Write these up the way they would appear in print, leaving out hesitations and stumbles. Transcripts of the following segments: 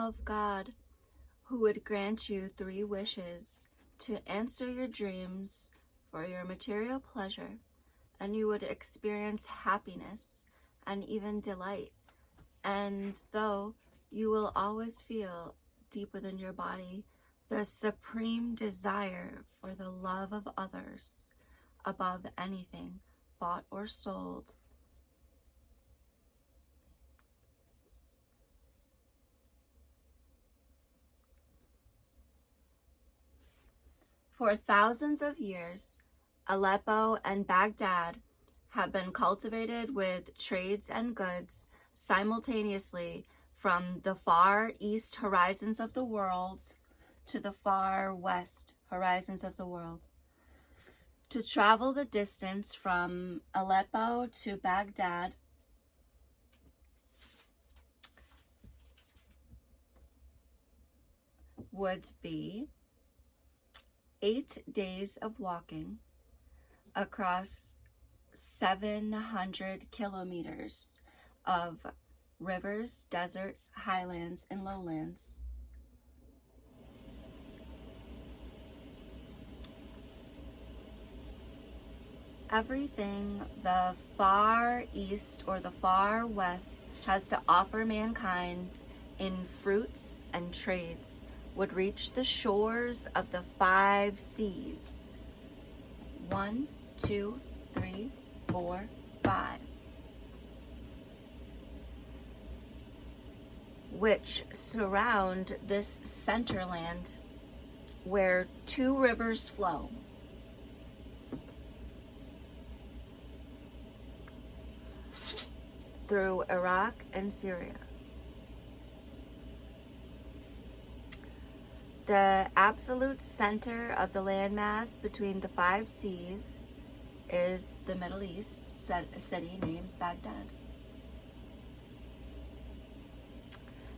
of God, who would grant you 3 wishes to answer your dreams for your material pleasure, and you would experience happiness and even delight. And though you will always feel deep within your body the supreme desire for the love of others above anything bought or sold, for thousands of years, Aleppo and Baghdad have been cultivated with trades and goods simultaneously from the far east horizons of the world to the far west horizons of the world. To travel the distance from Aleppo to Baghdad would be 8 days of walking across 700 kilometers of rivers, deserts, highlands, and lowlands. Everything the far east or the far west has to offer mankind in fruits and trades would reach the shores of the 5 seas. 1, 2, 3, 4, 5. Which surround this center land where 2 rivers flow. Through Iraq and Syria. The absolute center of the landmass between the 5 seas is the Middle East, a city named Baghdad.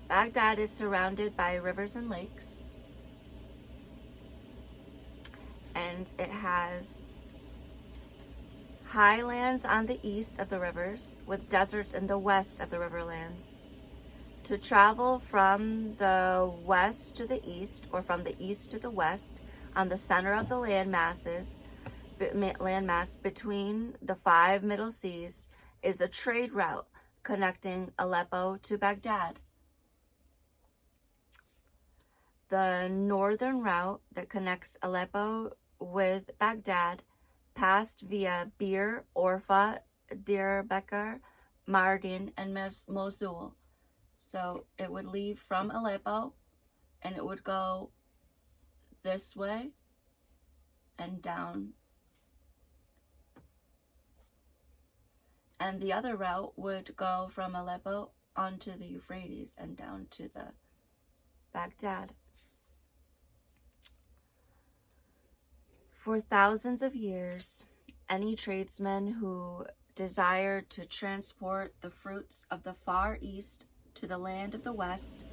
Baghdad is surrounded by rivers and lakes, and it has highlands on the east of the rivers with deserts in the west of the riverlands. To travel from the west to the east or from the east to the west on the center of the landmass between the 5 middle seas is a trade route connecting Aleppo to Baghdad. The northern route that connects Aleppo with Baghdad passed via Bir, Orfa, Diyarbakir, Mardin, and Mosul. So it would leave from Aleppo and it would go this way and down. And the other route would go from Aleppo onto the Euphrates and down to the Baghdad. For thousands of years, any tradesman who desired to transport the fruits of the Far East to the land of the West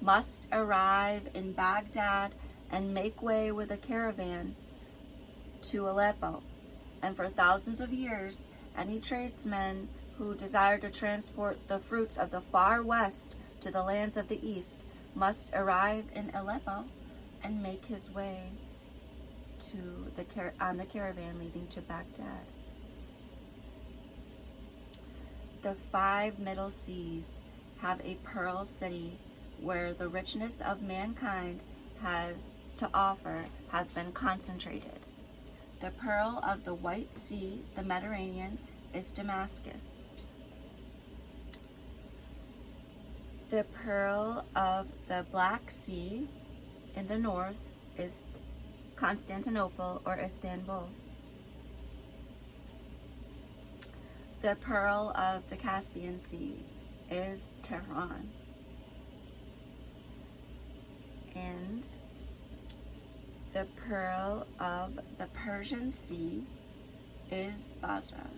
must arrive in Baghdad and make way with a caravan to Aleppo. And for thousands of years, any tradesman who desired to transport the fruits of the Far West to the lands of the East must arrive in Aleppo and make his way on the caravan leading to Baghdad. The 5 middle seas have a pearl city where the richness of mankind has to offer has been concentrated. The pearl of the White Sea, the Mediterranean, is Damascus. The pearl of the Black Sea in the north is Constantinople or Istanbul. The pearl of the Caspian Sea is Tehran. And the pearl of the Persian Sea is Basra.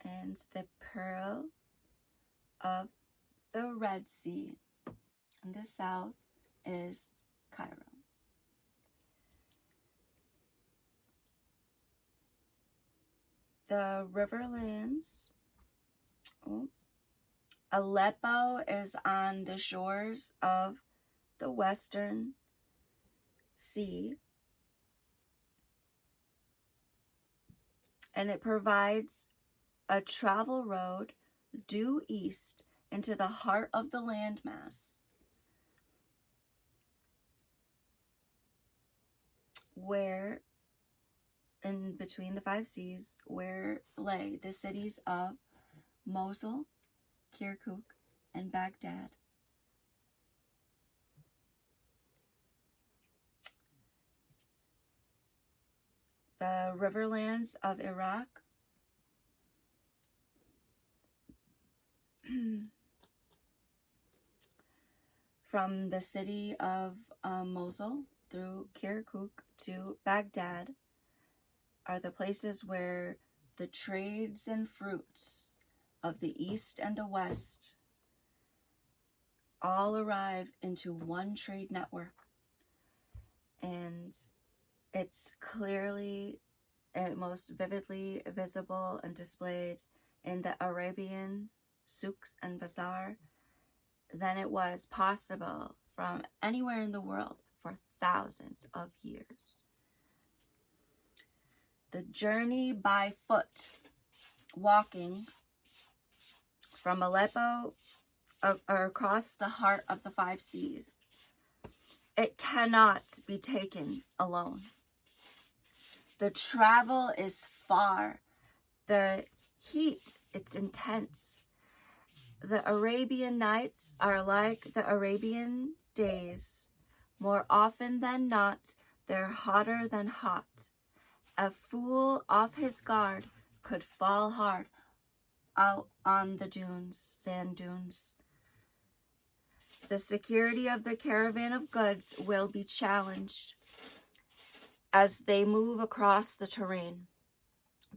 And the pearl of the Red Sea in the south is Cairo. The riverlands Aleppo is on the shores of the Western Sea, and it provides a travel road due east into the heart of the landmass, where, in between the five seas, where lay the cities of Mosul, Kirkuk, and Baghdad. The riverlands of Iraq from the city of Mosul through Kirkuk to Baghdad are the places where the trades and fruits of the East and the West all arrive into one trade network. And it's clearly and most vividly visible and displayed in the Arabian souks and bazaar than it was possible from anywhere in the world for thousands of years. The journey by foot, walking from Aleppo or across the heart of the five seas, it cannot be taken alone. The travel is far. The heat, it's intense. The Arabian nights are like the Arabian days. More often than not, they're hotter than hot. A fool off his guard could fall hard out on the dunes, sand dunes. The security of the caravan of goods will be challenged as they move across the terrain.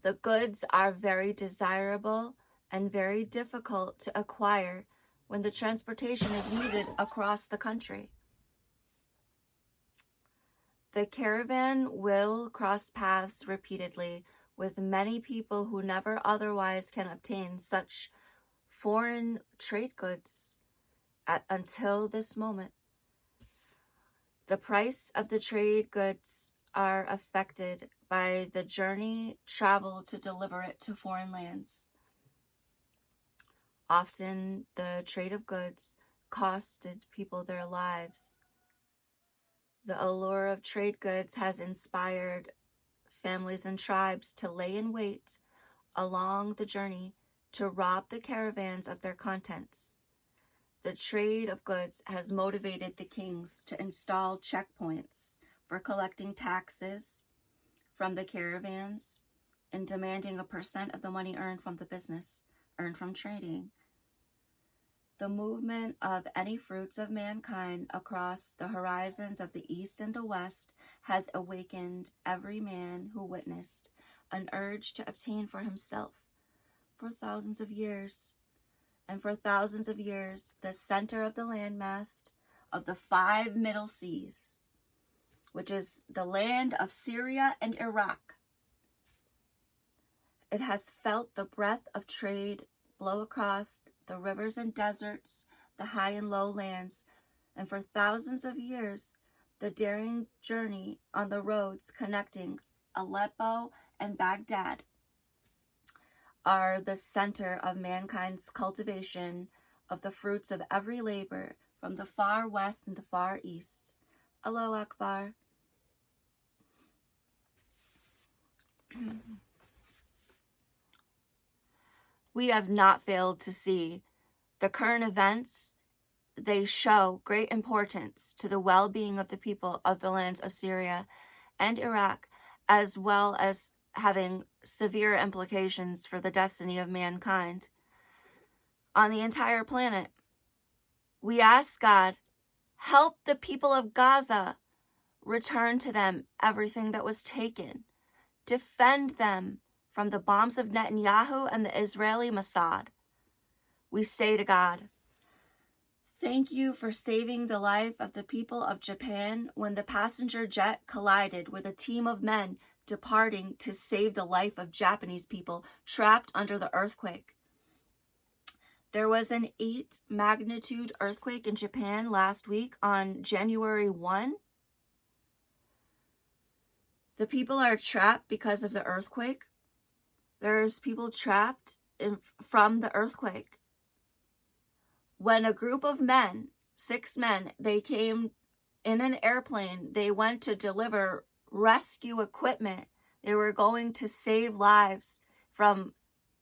The goods are very desirable and very difficult to acquire when the transportation is needed across the country. The caravan will cross paths repeatedly with many people who never otherwise can obtain such foreign trade goods until this moment. The price of the trade goods are affected by the journey traveled to deliver it to foreign lands. Often the trade of goods costed people their lives. The allure of trade goods has inspired families and tribes to lay in wait along the journey to rob the caravans of their contents. The trade of goods has motivated the kings to install checkpoints for collecting taxes from the caravans and demanding a percent of the money earned from the business, earned from trading. The movement of any fruits of mankind across the horizons of the East and the West has awakened every man who witnessed an urge to obtain for himself for thousands of years. And for thousands of years, the center of the landmass of the five Middle Seas, which is the land of Syria and Iraq, it has felt the breath of trade blow across the rivers and deserts, the high and low lands, and for thousands of years, the daring journey on the roads connecting Aleppo and Baghdad are the center of mankind's cultivation of the fruits of every labor from the far west and the far east. Allahu Akbar. We have not failed to see the current events. They show great importance to the well-being of the people of the lands of Syria and Iraq, as well as having severe implications for the destiny of mankind on the entire planet. We ask God, help the people of Gaza, return to them everything that was taken, defend them from the bombs of Netanyahu and the Israeli Mossad. We say to God, thank you for saving the life of the people of Japan when the passenger jet collided with a team of men departing to save the life of Japanese people trapped under the earthquake. There was an 8 magnitude earthquake in Japan last week on January 1. The people are trapped because of the earthquake. There's people trapped from the earthquake. When a group of men, 6 men, they came in an airplane, they went to deliver rescue equipment. They were going to save lives from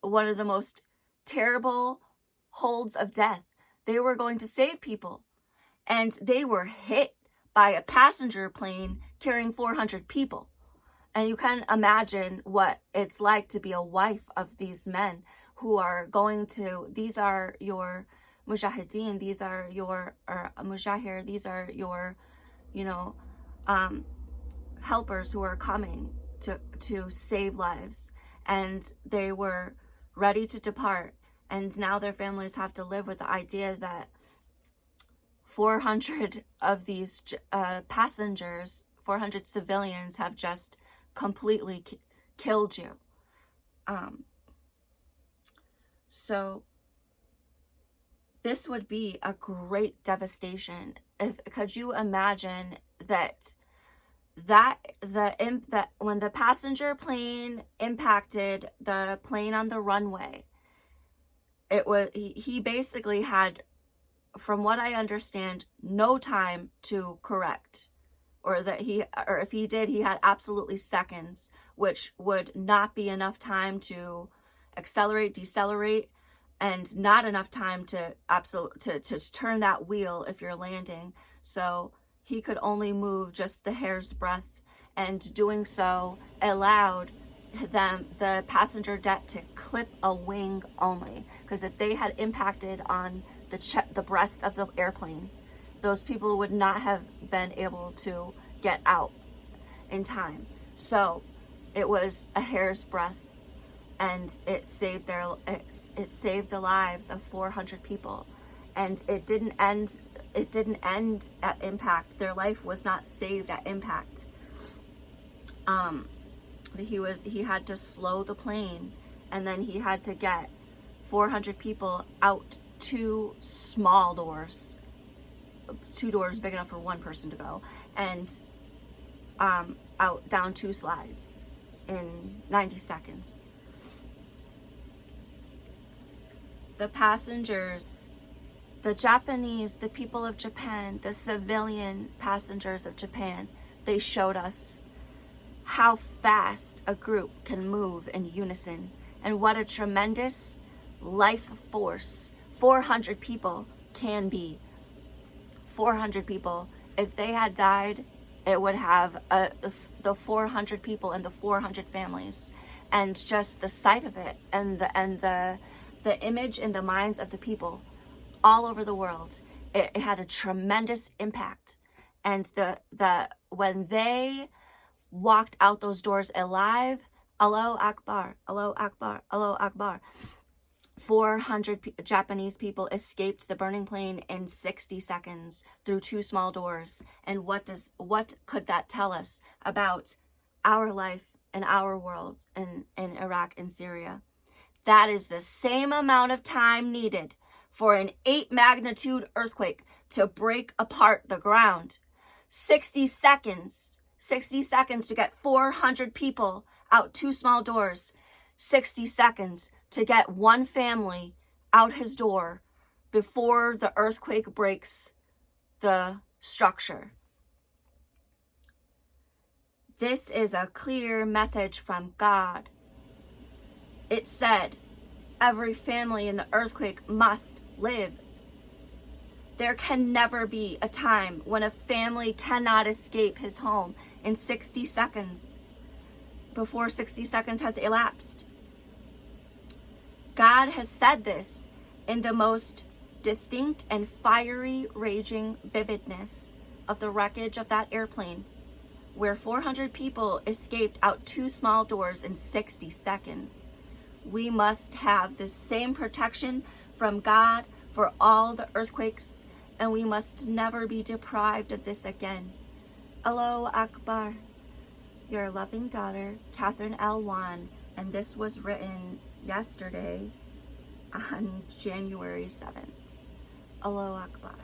one of the most terrible holds of death. They were going to save people. And they were hit by a passenger plane carrying 400 people. And you can imagine what it's like to be a wife of these men who are going to, these are your mujahideen, these are your, or mujahir, these are your, helpers who are coming to save lives. And they were ready to depart. And now their families have to live with the idea that 400 of these passengers, 400 civilians have just completely killed you. So this would be a great devastation. Could you imagine that when the passenger plane impacted the plane on the runway, it was he basically had, from what I understand, no time to correct, or if he did, he had absolutely seconds, which would not be enough time to accelerate, decelerate, and not enough time to turn that wheel if you're landing. So he could only move just the hair's breadth, and doing so allowed the passenger deck to clip a wing only, because if they had impacted on the breast of the airplane, those people would not have been able to get out in time. So it was a hair's breadth, and it saved the lives of 400 people. And it didn't end at impact. Their life was not saved at impact. He had to slow the plane, and then he had to get 400 people out 2 small doors, 2 doors big enough for one person to go, and out down 2 slides in 90 seconds. The passengers, the Japanese, the people of Japan, the civilian passengers of Japan, they showed us how fast a group can move in unison, and what a tremendous life force 400 people can be. 400 people. If they had died, it would have the 400 people and the 400 families, and just the sight of it, and the image in the minds of the people all over the world. It had a tremendous impact. And when they walked out those doors alive, Allahu Akbar, Allahu Akbar, Allahu Akbar. 400 Japanese people escaped the burning plane in 60 seconds through 2 small doors. And what could that tell us about our life and our world in Iraq and Syria? That is the same amount of time needed for an 8 magnitude earthquake to break apart the ground. 60 seconds to get 400 people out 2 small doors. 60 seconds to get one family out his door before the earthquake breaks the structure. This is a clear message from God. It said, every family in the earthquake must live. There can never be a time when a family cannot escape his home in 60 seconds, before 60 seconds has elapsed. God has said this in the most distinct and fiery, raging vividness of the wreckage of that airplane, where 400 people escaped out 2 small doors in 60 seconds. We must have the same protection from God for all the earthquakes, and we must never be deprived of this again. Allahu Akbar. Your loving daughter, Catherine L. Wan, and this was written yesterday, on January 7th. Allahu Akbar.